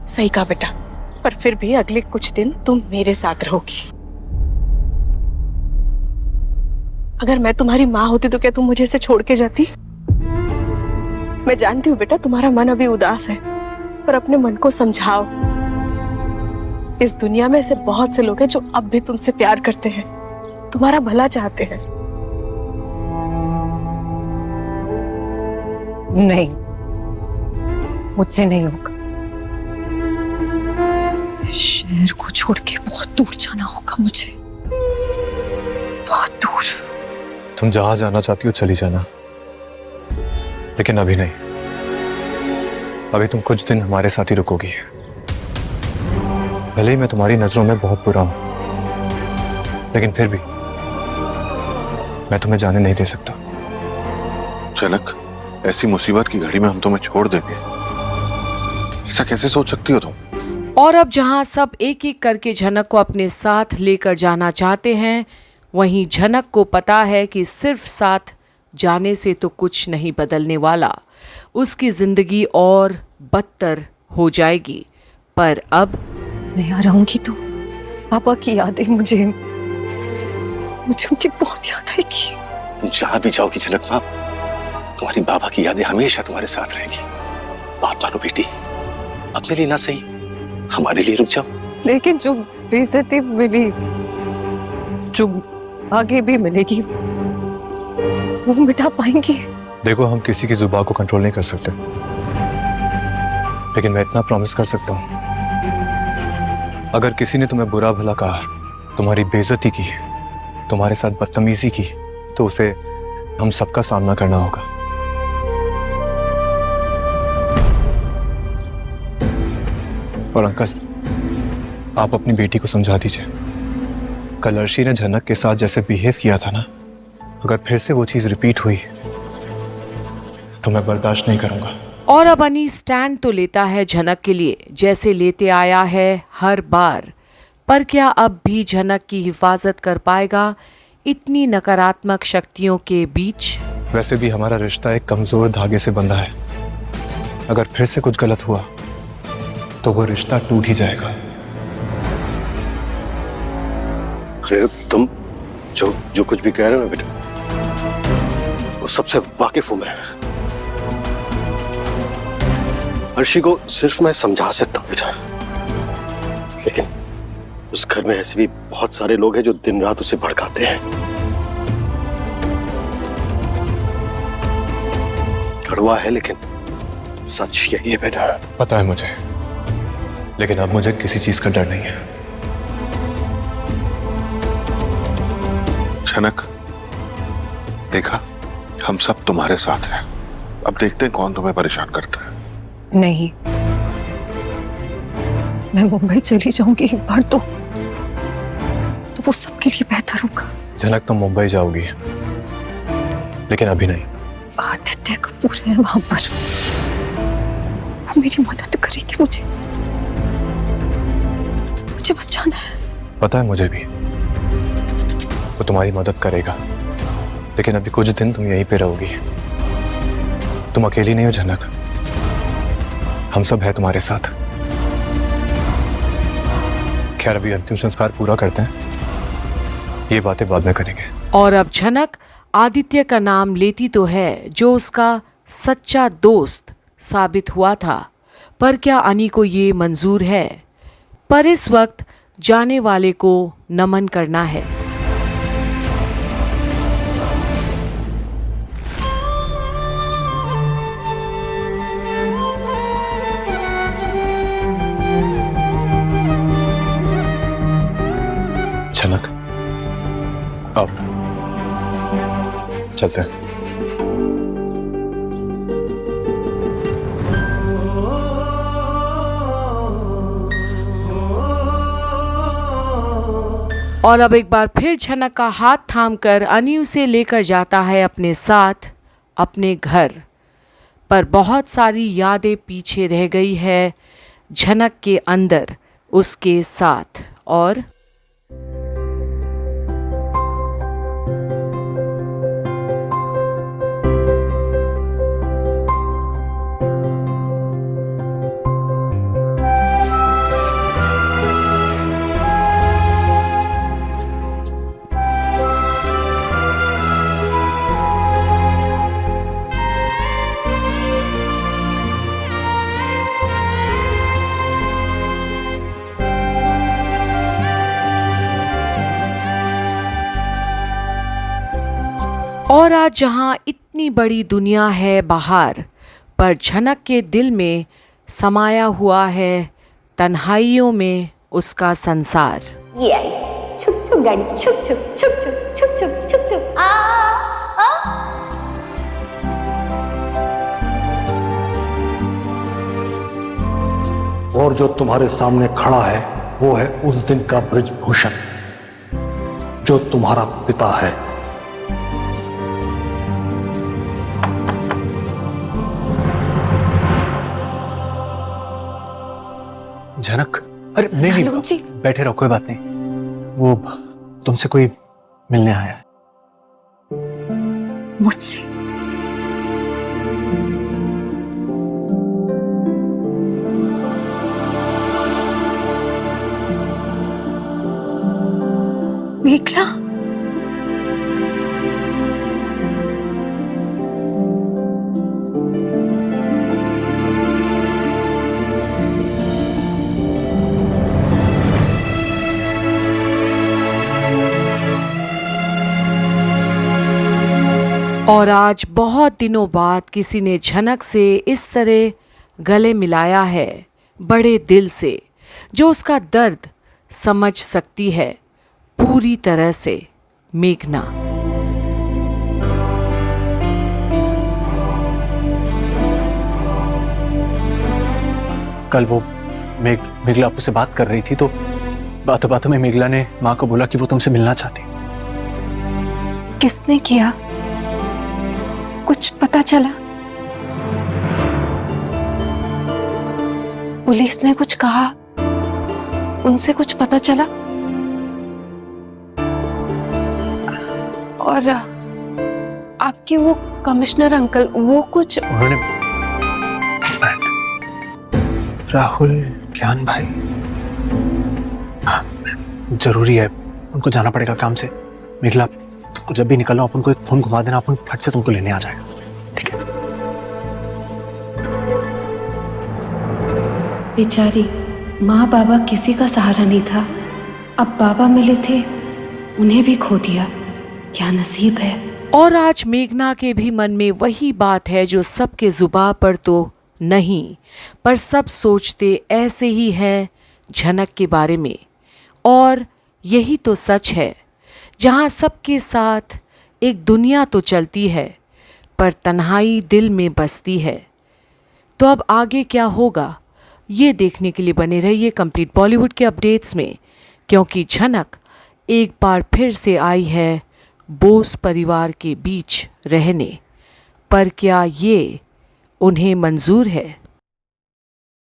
सही कहा बेटा, पर फिर भी अगले कुछ दिन तुम मेरे साथ रहोगी। अगर मैं तुम्हारी माँ होती तो क्या तुम मुझे ऐसे छोड़ के जाती? मैं जानती हूँ बेटा तुम्हारा मन अभी उदास है, पर अपने मन को समझाओ। इस दुनिया में ऐसे बहुत से लोग हैं जो अब भी तुमसे प्यार करते हैं, तुम्हारा भला चाहते हैं। नहीं, मुझसे नहीं होगा। शहर को छोड़ के बहुत दूर जाना होगा मुझे, बहुत दूर। तुम जहां जाना चाहती हो चली जाना, लेकिन अभी नहीं। अभी तुम कुछ दिन हमारे साथ ही रुकोगी। भले ही मैं तुम्हारी नजरों में बहुत बुरा हूं, लेकिन फिर भी मैं तुम्हें जाने नहीं दे सकता। झनक, ऐसी मुसीबत की घड़ी में हम तुम्हें छोड़ देंगे, ऐसा कैसे सोच सकती हो तुम? और अब जहां सब एक एक करके झनक को अपने साथ लेकर जाना चाहते हैं, वहीं झनक को पता है कि सिर्फ साथ जाने से तो कुछ नहीं बदलने वाला, उसकी जिंदगी और बदतर हो जाएगी। पर अब मैं यहाँ रहूंगी तो पापा की यादें मुझे उनकी बहुत याद आएगी। तुम जहां भी जाओगी झनक माँ, तुम्हारी बाबा की यादें हमेशा तुम्हारे साथ रहेंगी। बात मानो बेटी, अपने लिए ना सही, हमारे लिए रुक जाओ। लेकिन जो बेइज्जती मिली, जो आगे भी मिलेगी, वो मिटा पाएंगे? देखो, हम किसी की जुबान को कंट्रोल नहीं कर सकते, लेकिन मैं इतना प्रॉमिस कर सकता हूं, अगर किसी ने तुम्हें बुरा भला कहा, तुम्हारी बेइज्जती की, तुम्हारे साथ बदतमीजी की, तो उसे हम सबका सामना करना होगा। और अंकल, आप अपनी बेटी को समझा दीजिए। कल अर्शी ने झनक के साथ जैसे बिहेव किया था ना, अगर फिर से वो चीज रिपीट हुई तो मैं बर्दाश्त नहीं करूंगा। और अब अनी स्टैंड तो लेता है झनक के लिए, जैसे लेते आया है हर बार। पर क्या अब भी झनक की हिफाजत कर पाएगा इतनी नकारात्मक शक्तियों के बीच? वैसे भी हमारा रिश्ता एक कमजोर धागे से बंधा है, अगर फिर से कुछ गलत हुआ तो वो रिश्ता टूट ही जाएगा। अरे तुम जो कुछ भी कह रहे हो ना बेटा, वो सबसे वाकिफ हूं मैं। अर्शी को सिर्फ मैं समझा सकता हूं बेटा, लेकिन उस घर में ऐसे भी बहुत सारे लोग हैं जो दिन रात उसे भड़काते हैं। कड़वा है लेकिन सच यही है बेटा। पता है मुझे, लेकिन अब मुझे किसी चीज का डर नहीं है। झनक, देखा, हम सब तुम्हारे साथ हैं। अब देखते हैं कौन तुम्हें परेशान करता है। नहीं, मैं मुंबई चली जाऊंगी एक बार तो वो सबके लिए बेहतर होगा। झनक, तुम मुंबई जाओगी, लेकिन अभी नहीं। आदित्य कपूर है वहां पर, वो मेरी मदद करेंगे। मुझे बस जाना है। पता है मुझे भी, वो तुम्हारी मदद करेगा, लेकिन अभी कुछ दिन तुम यहीं पे रहोगी। तुम अकेली नहीं हो झनक, हम सब है तुम्हारे साथ। खैर, अभी अंतिम संस्कार पूरा करते हैं, ये बातें बाद में करेंगे। और अब झनक आदित्य का नाम लेती तो है, जो उसका सच्चा दोस्त साबित हुआ था, पर क्या अनी को ये मंजूर है? पर इस वक्त जाने वाले को नमन करना है। झनक, आओ चलते हैं। और अब एक बार फिर झनक का हाथ थामकर अनी उसे लेकर जाता है अपने साथ, अपने घर। पर बहुत सारी यादें पीछे रह गई है झनक के अंदर उसके साथ। और और आज जहां इतनी बड़ी दुनिया है बाहर, पर झनक के दिल में समाया हुआ है तन्हाइयों में उसका संसार। ये आई छुप छुप गाड़ी छुप छुप छुप छुप छुप छुप छुप छुप आ और जो तुम्हारे सामने खड़ा है वो है उस दिन का ब्रिजभूषण जो तुम्हारा पिता है। झनक, अरे नहीं लालू जी। बैठे रहो, कोई बात नहीं। वो तुमसे कोई मिलने आया है। मुझसे? मेघला? और आज बहुत दिनों बाद किसी ने झनक से इस तरह गले मिलाया है, बड़े दिल से, जो उसका दर्द समझ सकती है पूरी तरह से, मेघना। कल वो मेघला आपसे बात कर रही थी तो बातों बातों में मेघला ने माँ को बोला कि वो तुमसे मिलना चाहती। किसने किया? कुछ पता चला? पुलिस ने कुछ कहा? उनसे कुछ पता चला? और आपके वो कमिश्नर अंकल, वो कुछ? उन्होंने राहुल, ज्ञान भाई, जरूरी है, उनको जाना पड़ेगा काम से। मेघला, तुमको जब भी निकलना अपन को एक फोन घुमा देना, अपन फट से तुमको लेने आ जाएगा, ठीक है? बेचारी माँ बाबा किसी का सहारा नहीं था, अब बाबा मिले थे, उन्हें भी खो दिया। क्या नसीब है। और आज मेघना के भी मन में वही बात है जो सबके जुबान पर तो नहीं, पर सब सोचते ऐसे ही है झनक के बारे में। और यही तो सच है, जहाँ सबके साथ एक दुनिया तो चलती है, पर तन्हाई दिल में बसती है। तो अब आगे क्या होगा, ये देखने के लिए बने रहिए कंप्लीट बॉलीवुड के अपडेट्स में, क्योंकि झनक एक बार फिर से आई है बोस परिवार के बीच रहने। पर क्या ये उन्हें मंजूर है?